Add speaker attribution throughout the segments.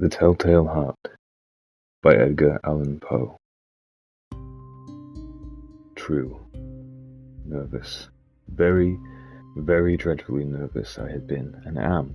Speaker 1: The Telltale Heart by Edgar Allan Poe. True. Nervous. Very, very dreadfully nervous I had been, and am.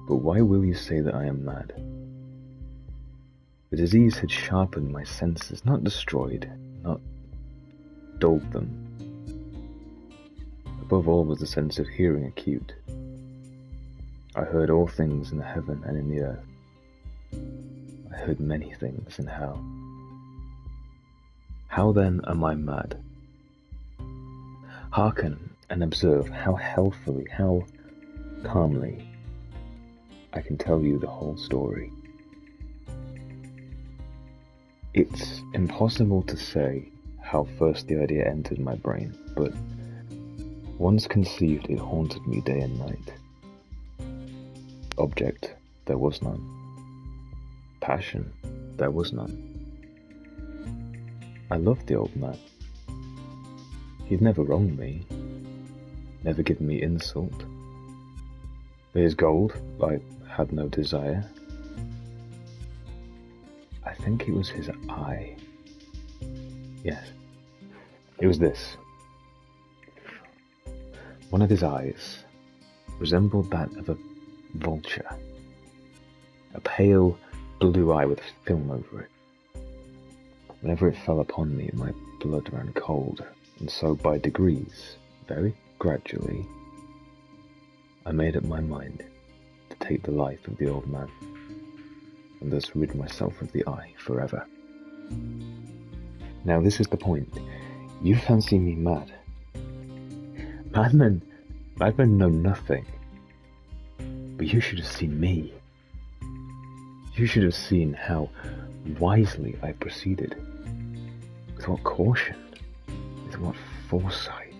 Speaker 1: But why will you say that I am mad? The disease had sharpened my senses, not destroyed, not dulled them. Above all was the sense of hearing acute. I heard all things in the heaven and in the earth. I heard many things in hell. How then am I mad? Hearken and observe how healthily, how calmly I can tell you the whole story. It's impossible to say how first the idea entered my brain, but once conceived it haunted me day and night. Object, there was none. Passion, there was none. I loved the old man. He'd never wronged me, never given me insult. For his gold, I had no desire. I think it was his eye. Yes, it was this. One of his eyes resembled that of a vulture, a pale blue eye with film over it. Whenever it fell upon me, my blood ran cold, and so by degrees, very gradually, I made up my mind to take the life of the old man, and thus rid myself of the eye forever. Now this is the point. You fancy me mad. Madmen know nothing. But you should have seen me. You should have seen how wisely I proceeded. With what caution, with what foresight,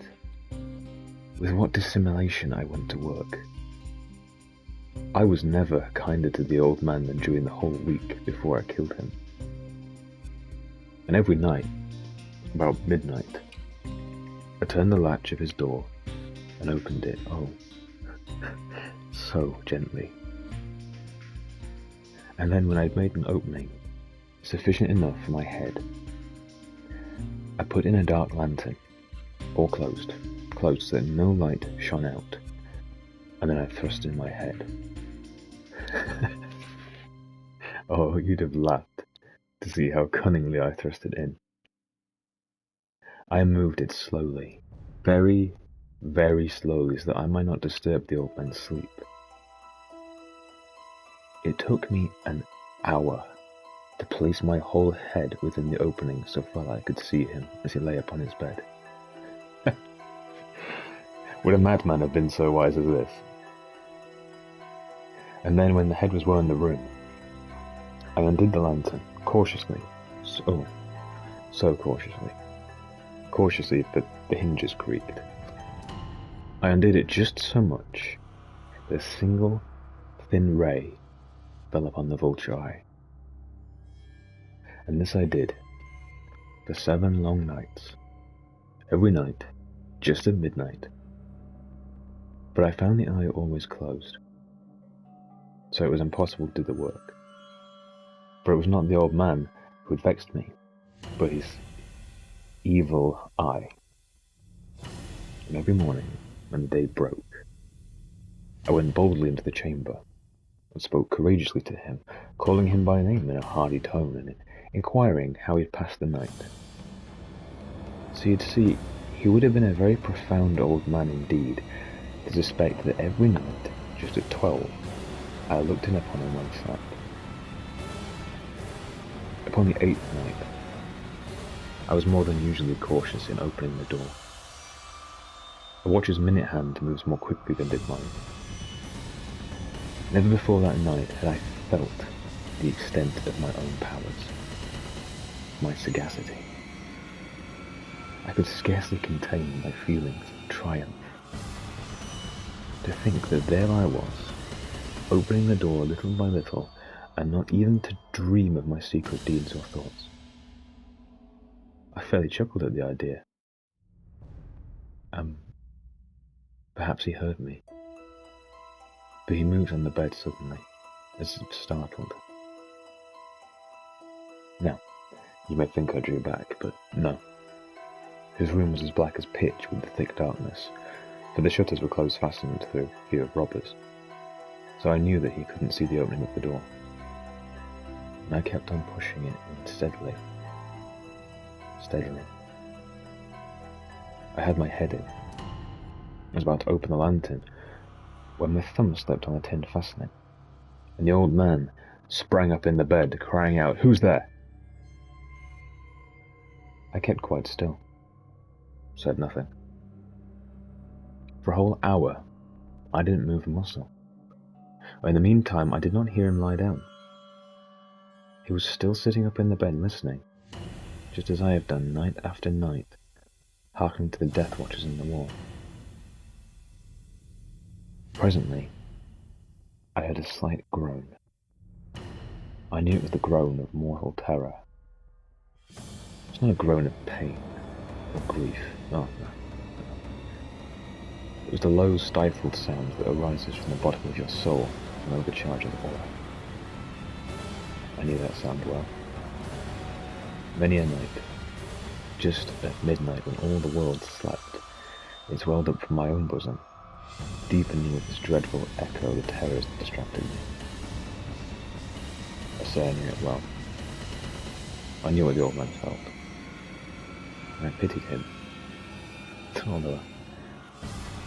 Speaker 1: with what dissimulation I went to work. I was never kinder to the old man than during the whole week before I killed him. And every night, about midnight, I turned the latch of his door and opened it, oh, so gently. And then when I'd made an opening sufficient enough for my head, I put in a dark lantern, all closed so that no light shone out, and then I thrust in my head. Oh, you'd have laughed to see how cunningly I thrust it in. I moved it slowly, very, very slowly, so that I might not disturb the old man's sleep. It took me an hour to place my whole head within the opening so far I could see him as he lay upon his bed. Would a madman have been so wise as this? And then when the head was well in the room, I undid the lantern, cautiously, so cautiously that the hinges creaked. I undid it just so much that a single thin ray fell upon the vulture eye. And this I did for 7 long nights, every night, just at midnight. But I found the eye always closed, so it was impossible to do the work. For it was not the old man who had vexed me, but his evil eye. And every morning, when the day broke, I went boldly into the chamber and spoke courageously to him, calling him by name in a hearty tone and inquiring how he had passed the night. So you'd see, he would have been a very profound old man indeed to suspect that every night, just at 12, I looked in upon him when he slept. Upon the 8th night, I was more than usually cautious in opening the door. A watch's minute hand moves more quickly than did mine. Never before that night had I felt the extent of my own powers, my sagacity. I could scarcely contain my feelings of triumph. To think that there I was, opening the door little by little, and not even to dream of my secret deeds or thoughts. I fairly chuckled at the idea. Perhaps he heard me, but he moved on the bed suddenly, as if startled. Now, you may think I drew back, but no. His room was as black as pitch with the thick darkness, for the shutters were closed fastened through fear of robbers, so I knew that he couldn't see the opening of the door. And I kept on pushing it in steadily. I had my head in. I was about to open the lantern when my thumb slipped on the tin fastening, and the old man sprang up in the bed, crying out, "Who's there?" I kept quite still, said nothing. For a whole hour, I didn't move a muscle. In the meantime, I did not hear him lie down. He was still sitting up in the bed listening, just as I have done night after night, hearkening to the death watches in the wall. Presently, I heard a slight groan. I knew it was the groan of mortal terror. It's not a groan of pain or grief. No. It was the low, stifled sound that arises from the bottom of your soul from overcharge of horror. I knew that sound well. Many a night, just at midnight when all the world slept, it swelled up from my own bosom, deepening with its dreadful echo the terrors that distracted me. I say I knew it well. I knew what the old man felt, and I pitied him, although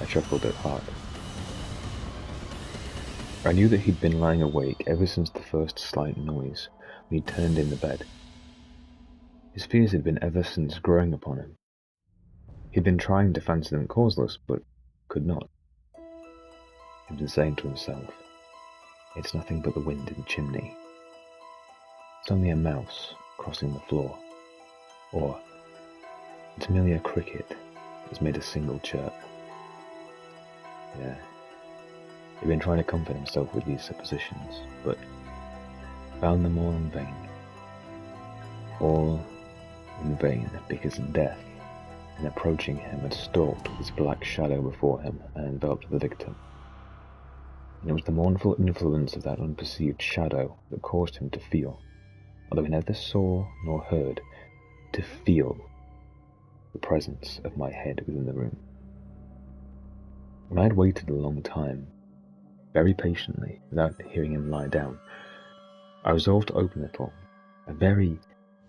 Speaker 1: I chuckled at heart. I knew that he'd been lying awake ever since the first slight noise when he turned in the bed. His fears had been ever since growing upon him. He'd been trying to fancy them causeless, but could not. He'd been saying to himself, "It's nothing but the wind in the chimney. It's only a mouse crossing the floor." Or, "It's merely a cricket that's made a single chirp." Yeah, he'd been trying to comfort himself with these suppositions, but found them all in vain. All in vain, because death, in approaching him, had stalked with its black shadow before him and enveloped the victim. And it was the mournful influence of that unperceived shadow that caused him to feel, although he neither saw nor heard, to feel the presence of my head within the room. When I had waited a long time, very patiently, without hearing him lie down, I resolved to open a very,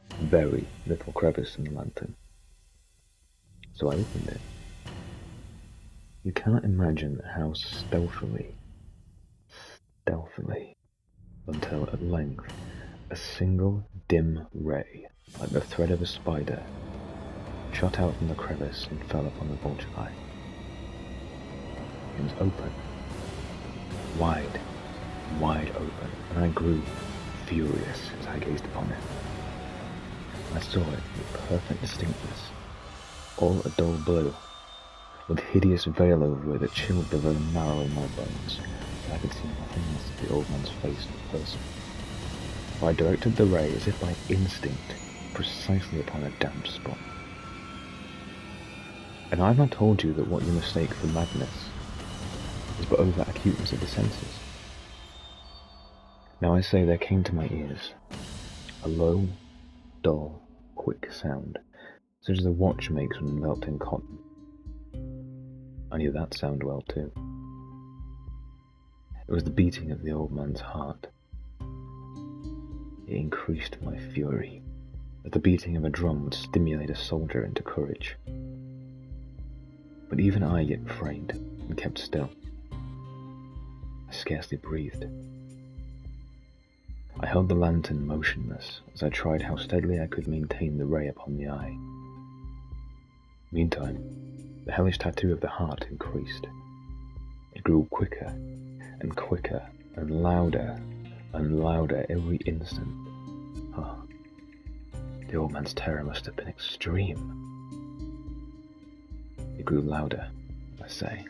Speaker 1: very little crevice in the lantern. So I opened it. You cannot imagine how stealthily, until at length a single dim ray, like the thread of a spider, shot out from the crevice and fell upon the vulture eye. It was open, wide open, and I grew furious as I gazed upon it. I saw it with perfect distinctness, all a dull blue, with a hideous veil over it that chilled the very marrow in my bones, and I could see nothing else of the old man's face or person. For I directed the ray as if by instinct, precisely upon a damp spot. And I have not told you that what you mistake for madness is but over acuteness of the senses. Now I say there came to my ears a low, dull, quick sound, such as a watch makes when enveloped in cotton. I knew that sound well too. It was the beating of the old man's heart. It increased my fury, as the beating of a drum would stimulate a soldier into courage. But even I yet refrained and kept still. I scarcely breathed. I held the lantern motionless as I tried how steadily I could maintain the ray upon the eye. Meantime, the hellish tattoo of the heart increased. It grew quicker and quicker and louder every instant. Oh, the old man's terror must have been extreme. It grew louder, I say,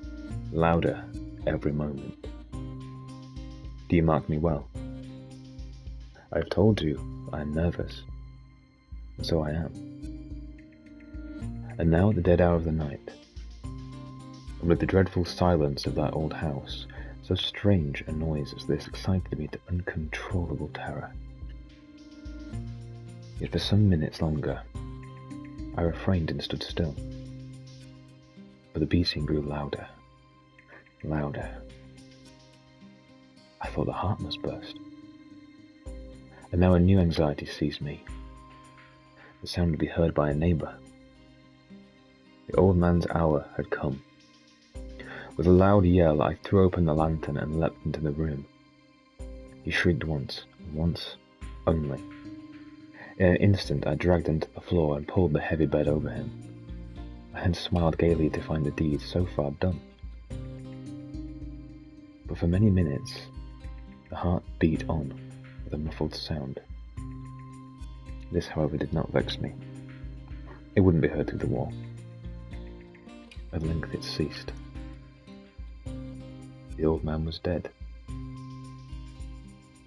Speaker 1: louder every moment. Do you mark me well? I have told you I am nervous, and so I am. And now at the dead hour of the night, and with the dreadful silence of that old house So strange a noise as this excited me to uncontrollable terror. Yet for some minutes longer, I refrained and stood still. But the beating grew louder, louder. I thought the heart must burst. And now a new anxiety seized me. The sound would be heard by a neighbour. The old man's hour had come. With a loud yell, I threw open the lantern and leapt into the room. He shrieked once only. In an instant, I dragged him to the floor and pulled the heavy bed over him. I had smiled gaily to find the deed so far done. But for many minutes, the heart beat on with a muffled sound. This, however, did not vex me. It wouldn't be heard through the wall. At length it ceased. The old man was dead.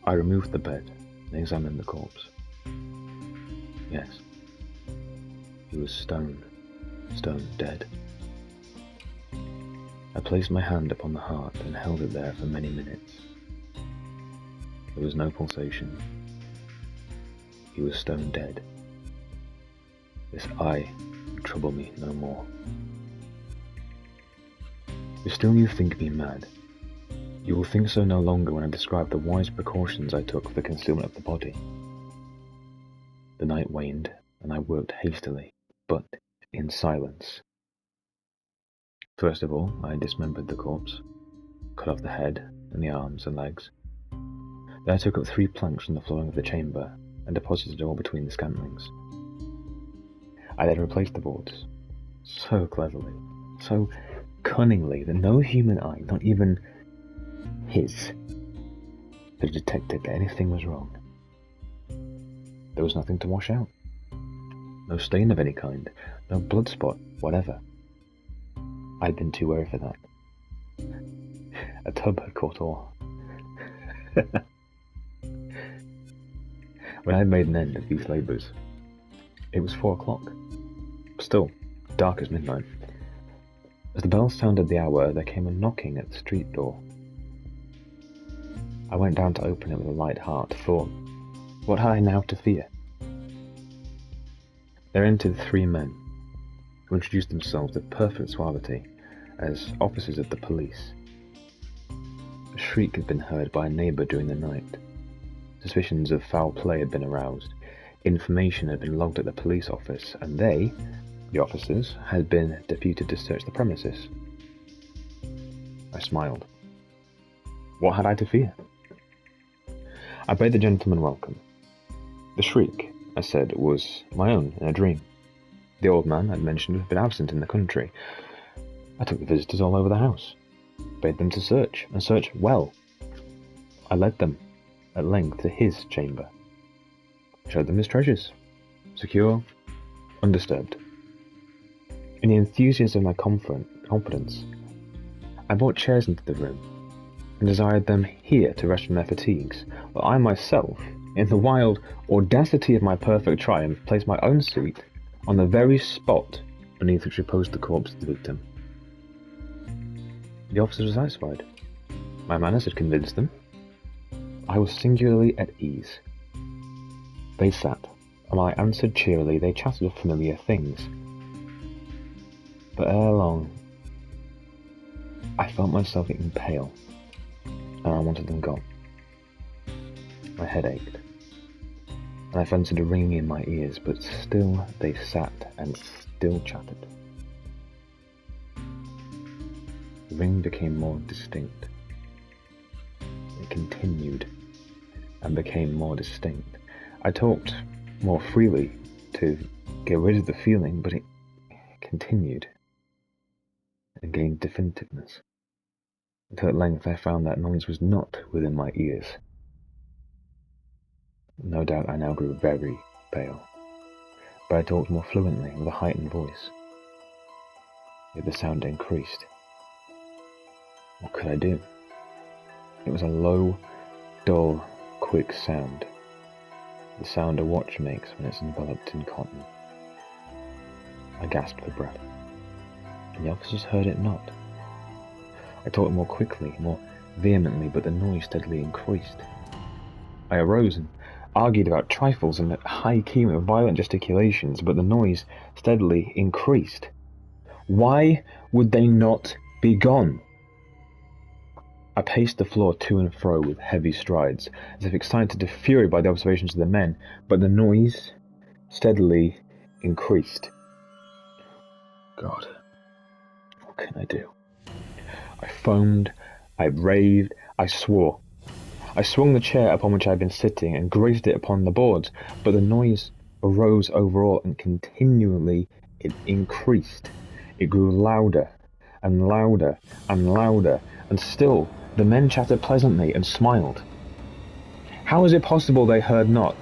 Speaker 1: I removed the bed and examined the corpse. Yes, he was stone dead. I placed my hand upon the heart and held it there for many minutes. There was no pulsation. He was stone dead. This eye would trouble me no more. If still you think me mad, you will think so no longer when I describe the wise precautions I took for the concealment of the body. The night waned, and I worked hastily, but in silence. First of all, I dismembered the corpse, cut off the head and the arms and legs. Then I took up 3 planks from the flooring of the chamber and deposited all between the scantlings. I then replaced the boards, so cleverly, so cunningly that no human eye, not even his, could have detected that anything was wrong. There was nothing to wash out. No stain of any kind, no blood spot, whatever. I'd been too wary for that. A tub had caught all. When I had made an end of these labours, it was 4 o'clock. Still, dark as midnight. As the bell sounded the hour, there came a knocking at the street door. I went down to open it with a light heart, for what had I now to fear? There entered 3 men, who introduced themselves with perfect suavity as officers of the police. A shriek had been heard by a neighbour during the night. Suspicions of foul play had been aroused. Information had been logged at the police office, and they, the officers, had been deputed to search the premises. I smiled. What had I to fear? I bade the gentleman welcome. The shriek, I said, was my own in a dream. The old man, I'd mentioned, had been absent in the country. I took the visitors all over the house, bade them to search, and search well. I led them, at length, to his chamber. Showed them his treasures, secure, undisturbed. In the enthusiasm of my confidence, I brought chairs into the room, and desired them here to rest from their fatigues, while I myself, in the wild audacity of my perfect triumph, placed my own seat on the very spot beneath which reposed the corpse of the victim. The officers were satisfied. My manners had convinced them. I was singularly at ease. They sat, and while I answered cheerily, they chatted of familiar things. But ere long, I felt myself getting pale, and I wanted them gone. My head ached, and I fancied a ringing in my ears, but still they sat and still chatted. The ring became more distinct. It continued and became more distinct. I talked more freely to get rid of the feeling, but it continued and gained definitiveness, until at length I found that noise was not within my ears. No doubt I now grew very pale, but I talked more fluently with a heightened voice. Yet the sound increased. What could I do? It was a low, dull, quick sound, the sound a watch makes when it's enveloped in cotton. I gasped for breath, and the officers heard it not. I talked more quickly, more vehemently, but the noise steadily increased. I arose and argued about trifles in a high key with violent gesticulations, but the noise steadily increased. Why would they not be gone? I paced the floor to and fro with heavy strides, as if excited to fury by the observations of the men, but the noise steadily increased. God, what can I do? I foamed, I raved, I swore. I swung the chair upon which I had been sitting and grazed it upon the boards, but the noise arose overall, and continually it increased. It grew louder and louder and louder, and still the men chattered pleasantly and smiled. How is it possible they heard not?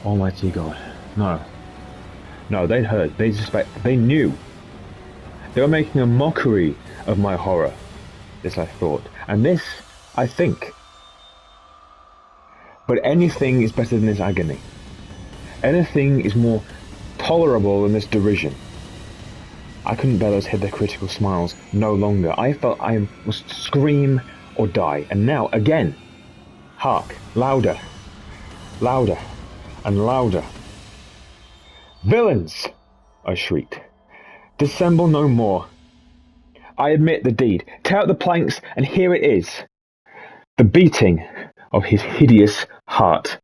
Speaker 1: Almighty God, no. No, they'd heard, they knew. They were making a mockery of my horror. This I thought, and this I think. But anything is better than this agony. Anything is more tolerable than this derision. I couldn't bear those hypocritical smiles no longer. I felt I must scream or die. And now, again, hark, louder, louder, and louder. Villains! I shrieked. Dissemble no more. I admit the deed. Tear out the planks, and here it is. The beating of his hideous heart.